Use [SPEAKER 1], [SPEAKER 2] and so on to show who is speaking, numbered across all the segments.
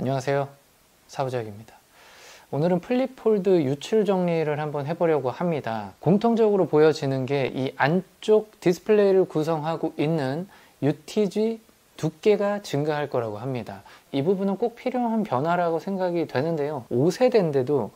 [SPEAKER 1] 안녕하세요, 사부작입니다. 오늘은 플립 폴드 유출 정리를 한번 해보려고 합니다. 공통적으로 보여지는 게 이 안쪽 디스플레이를 구성하고 있는 UTG 두께가 증가할 거라고 합니다. 이 부분은 꼭 필요한 변화라고 생각이 되는데요, 5세대인데도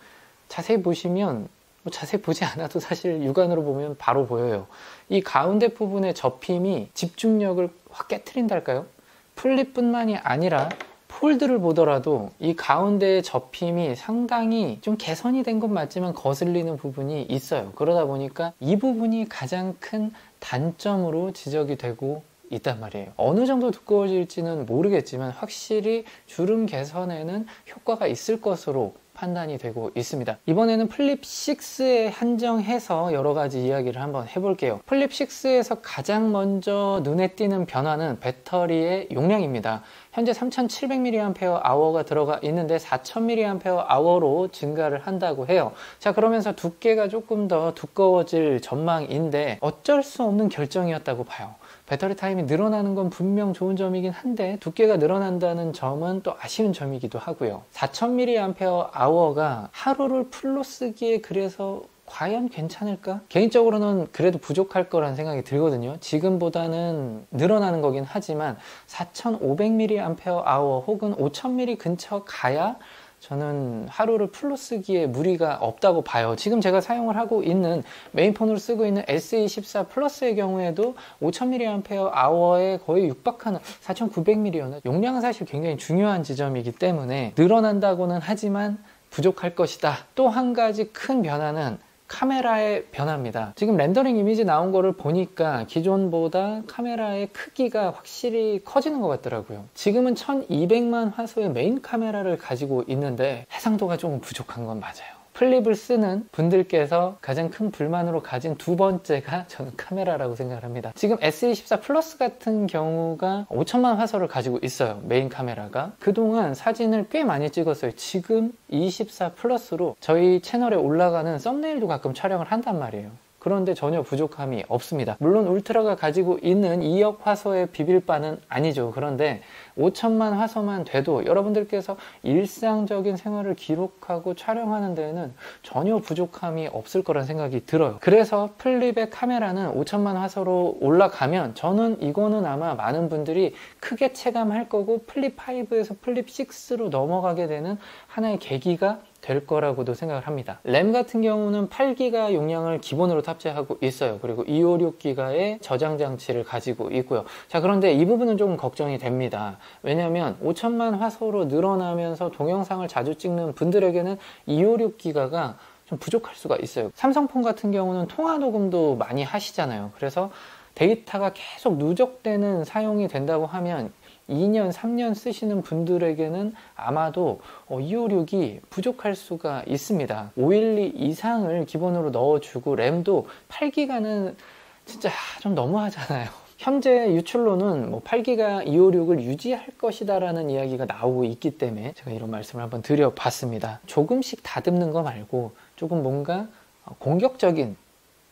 [SPEAKER 1] 자세히 보시면 자세히 보지 않아도 사실 육안으로 보면 바로 보여요. 이 가운데 부분의 접힘이 집중력을 확 깨트린달까요? 플립뿐만이 아니라 폴드를 보더라도 이 가운데의 접힘이 상당히 좀 개선이 된 건 맞지만 거슬리는 부분이 있어요. 그러다 보니까 이 부분이 가장 큰 단점으로 지적이 되고 있단 말이에요. 어느 정도 두꺼워질지는 모르겠지만 확실히 주름 개선에는 효과가 있을 것으로 판단이 되고 있습니다. 이번에는 플립 6에 한정해서 여러 가지 이야기를 한번 해볼게요. 플립 6에서 가장 먼저 눈에 띄는 변화는 배터리의 용량입니다. 현재 3700mAh가 들어가 있는데 4000mAh로 증가를 한다고 해요. 자, 그러면서 두께가 조금 더 두꺼워질 전망인데 어쩔 수 없는 결정이었다고 봐요. 배터리 타임이 늘어나는 건 분명 좋은 점이긴 한데 두께가 늘어난다는 점은 또 아쉬운 점이기도 하고요. 4000mAh가 하루를 풀로 쓰기에 그래서 과연 괜찮을까? 개인적으로는 그래도 부족할 거라는 생각이 들거든요. 지금보다는 늘어나는 거긴 하지만 4500mAh 혹은 5000mAh 근처 가야 저는 하루를 풀로 쓰기에 무리가 없다고 봐요. 지금 제가 사용을 하고 있는 메인폰으로 쓰고 있는 S24 플러스의 경우에도 5000mAh에 거의 육박하는 4900mAh였나? 용량은 사실 굉장히 중요한 지점이기 때문에 늘어난다고는 하지만 부족할 것이다. 또 한 가지 큰 변화는 카메라의 변화입니다. 지금 렌더링 이미지 나온 거를 보니까 기존보다 카메라의 크기가 확실히 커지는 것 같더라고요. 지금은 1200만 화소의 메인 카메라를 가지고 있는데 해상도가 조금 부족한 건 맞아요. 플립을 쓰는 분들께서 가장 큰 불만으로 가진 두 번째가 저는 카메라라고 생각을 합니다. 지금 S24 플러스 같은 경우가 5000만 화소를 가지고 있어요. 메인 카메라가. 그동안 사진을 꽤 많이 찍었어요. 지금 24 플러스로 저희 채널에 올라가는 썸네일도 가끔 촬영을 한단 말이에요. 그런데 전혀 부족함이 없습니다. 물론 울트라가 가지고 있는 2억 화소의 비빌바는 아니죠. 그런데 5000만 화소만 돼도 여러분들께서 일상적인 생활을 기록하고 촬영하는 데에는 전혀 부족함이 없을 거란 생각이 들어요. 그래서 플립의 카메라는 5000만 화소로 올라가면 저는 이거는 아마 많은 분들이 크게 체감할 거고 플립 5에서 플립 6로 넘어가게 되는 하나의 계기가 될 거라고도 생각을 합니다. 램 같은 경우는 8기가 용량을 기본으로 탑재하고 있어요. 그리고 256기가의 저장 장치를 가지고 있고요. 자, 그런데 이 부분은 조금 걱정이 됩니다. 왜냐하면 5000만 화소로 늘어나면서 동영상을 자주 찍는 분들에게는 256기가가 좀 부족할 수가 있어요. 삼성폰 같은 경우는 통화 녹음도 많이 하시잖아요. 그래서 데이터가 계속 누적되는 사용이 된다고 하면 2년, 3년 쓰시는 분들에게는 아마도 256이 부족할 수가 있습니다. 512 이상을 기본으로 넣어주고 램도 8기가는 진짜 좀 너무하잖아요. 현재 유출로는 8기가 256을 유지할 것이다 라는 이야기가 나오고 있기 때문에 제가 이런 말씀을 한번 드려봤습니다. 조금씩 다듬는 거 말고 조금 뭔가 공격적인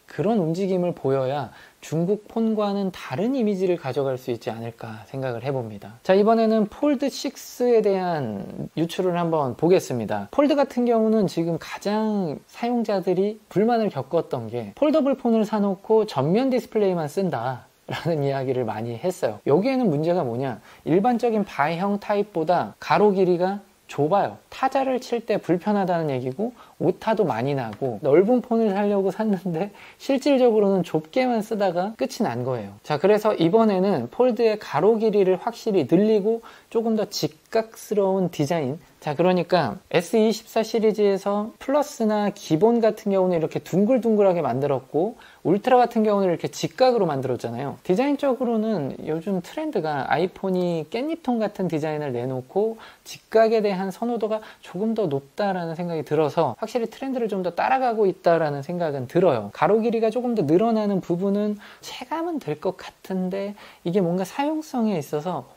[SPEAKER 1] 그런 움직임을 보여야 중국 폰과는 다른 이미지를 가져갈 수 있지 않을까 생각을 해봅니다. 자, 이번에는 폴드 6에 대한 유출을 한번 보겠습니다. 폴드 같은 경우는 지금 가장 사용자들이 불만을 겪었던 게 폴더블 폰을 사놓고 전면 디스플레이만 쓴다 라는 이야기를 많이 했어요. 여기에는 문제가 뭐냐, 일반적인 바형 타입보다 가로 길이가 좁아요. 타자를 칠 때 불편하다는 얘기고 오타도 많이 나고 넓은 폰을 사려고 샀는데 실질적으로는 좁게만 쓰다가 끝이 난 거예요. 자, 그래서 이번에는 폴드의 가로 길이를 확실히 늘리고 조금 더 직각스러운 디자인. 자, 그러니까 S24 시리즈에서 플러스나 기본 같은 경우는 이렇게 둥글둥글하게 만들었고 울트라 같은 경우는 이렇게 직각으로 만들었잖아요. 디자인적으로는 요즘 트렌드가 아이폰이 깻잎통 같은 디자인을 내놓고 직각에 대한 선호도가 조금 더 높다라는 생각이 들어서 확실히 트렌드를 좀 더 따라가고 있다라는 생각은 들어요. 가로 길이가 조금 더 늘어나는 부분은 체감은 될 것 같은데 이게 뭔가 사용성에 있어서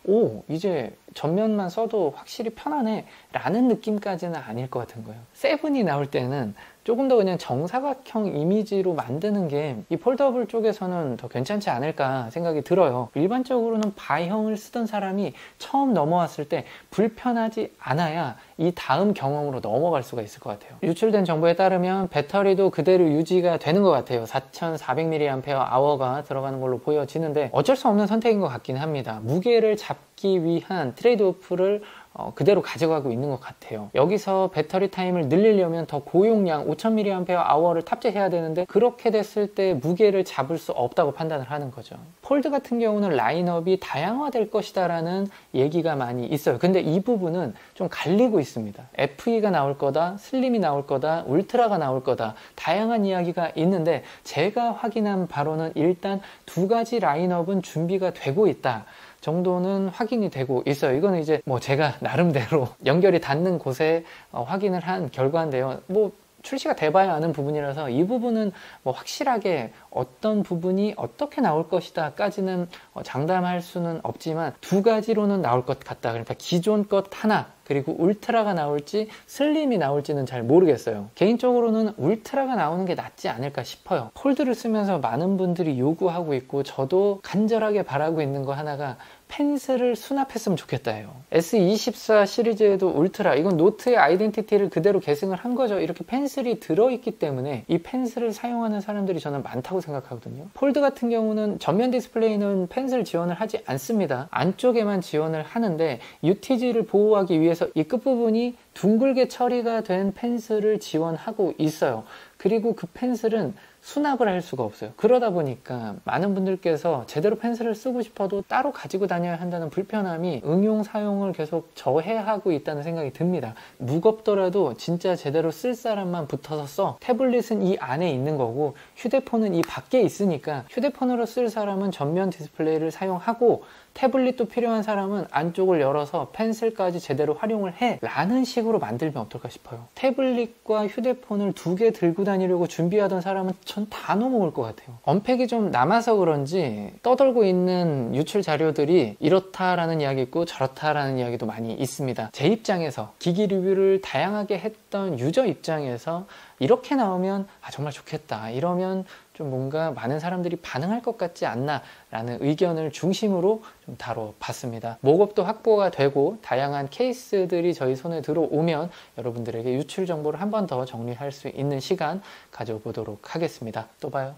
[SPEAKER 1] 이제 전면만 써도 확실히 편하네 라는 느낌까지는 아닐 것 같은 거예요. 세븐이 나올 때는 조금 더 그냥 정사각형 이미지로 만드는 게 이 폴더블 쪽에서는 더 괜찮지 않을까 생각이 들어요. 일반적으로는 바형을 쓰던 사람이 처음 넘어왔을 때 불편하지 않아야 이 다음 경험으로 넘어갈 수가 있을 것 같아요. 유출된 정보에 따르면 배터리도 그대로 유지가 되는 것 같아요. 4400mAh가 들어가는 걸로 보여지는데 어쩔 수 없는 선택인 것 같긴 합니다. 무게를 잡기 위한 트레이드오프를 그대로 가져가고 있는 것 같아요. 여기서 배터리 타임을 늘리려면 더 고용량 5000mAh를 탑재해야 되는데 그렇게 됐을 때 무게를 잡을 수 없다고 판단을 하는 거죠. 폴드 같은 경우는 라인업이 다양화될 것이다 라는 얘기가 많이 있어요. 근데 이 부분은 좀 갈리고 있습니다. FE가 나올 거다, 슬림이 나올 거다, 울트라가 나올 거다, 다양한 이야기가 있는데 제가 확인한 바로는 일단 두 가지 라인업은 준비가 되고 있다 정도는 확인이 되고 있어요. 이거는 이제 뭐 제가 나름대로 연결이 닿는 곳에 확인을 한 결과인데요. 뭐 출시가 돼봐야 아는 부분이라서 이 부분은 뭐 확실하게 어떤 부분이 어떻게 나올 것이다 까지는 장담할 수는 없지만 두 가지로는 나올 것 같다. 그러니까 기존 것 하나 그리고 울트라가 나올지 슬림이 나올지는 잘 모르겠어요. 개인적으로는 울트라가 나오는 게 낫지 않을까 싶어요. 폴드를 쓰면서 많은 분들이 요구하고 있고 저도 간절하게 바라고 있는 거 하나가 펜슬을 수납했으면 좋겠다 해요. S24 시리즈에도 울트라, 이건 노트의 아이덴티티를 그대로 계승을 한 거죠. 이렇게 펜슬이 들어있기 때문에 이 펜슬을 사용하는 사람들이 저는 많다고 생각하거든요. 폴드 같은 경우는 전면 디스플레이는 펜슬 지원을 하지 않습니다. 안쪽에만 지원을 하는데 UTG를 보호하기 위해서 이 끝부분이 둥글게 처리가 된 펜슬을 지원하고 있어요. 그리고 그 펜슬은 수납을 할 수가 없어요. 그러다 보니까 많은 분들께서 제대로 펜슬을 쓰고 싶어도 따로 가지고 다녀야 한다는 불편함이 응용 사용을 계속 저해하고 있다는 생각이 듭니다. 무겁더라도 진짜 제대로 쓸 사람만 붙어서 써. 태블릿은 이 안에 있는 거고 휴대폰은 이 밖에 있으니까 휴대폰으로 쓸 사람은 전면 디스플레이를 사용하고 태블릿도 필요한 사람은 안쪽을 열어서 펜슬까지 제대로 활용을 해 라는 식으로 만들면 어떨까 싶어요. 태블릿과 휴대폰을 두 개 들고 다니려고 준비하던 사람은 전 다 넘어올 것 같아요. 언팩이 좀 남아서 그런지 떠돌고 있는 유출 자료들이 이렇다라는 이야기 있고 저렇다라는 이야기도 많이 있습니다. 제 입장에서 기기 리뷰를 다양하게 했던 유저 입장에서 이렇게 나오면 정말 좋겠다, 이러면 좀 뭔가 많은 사람들이 반응할 것 같지 않나 라는 의견을 중심으로 좀 다뤄봤습니다. 목업도 확보가 되고 다양한 케이스들이 저희 손에 들어오면 여러분들에게 유출 정보를 한 번 더 정리할 수 있는 시간 가져보도록 하겠습니다. 또 봐요.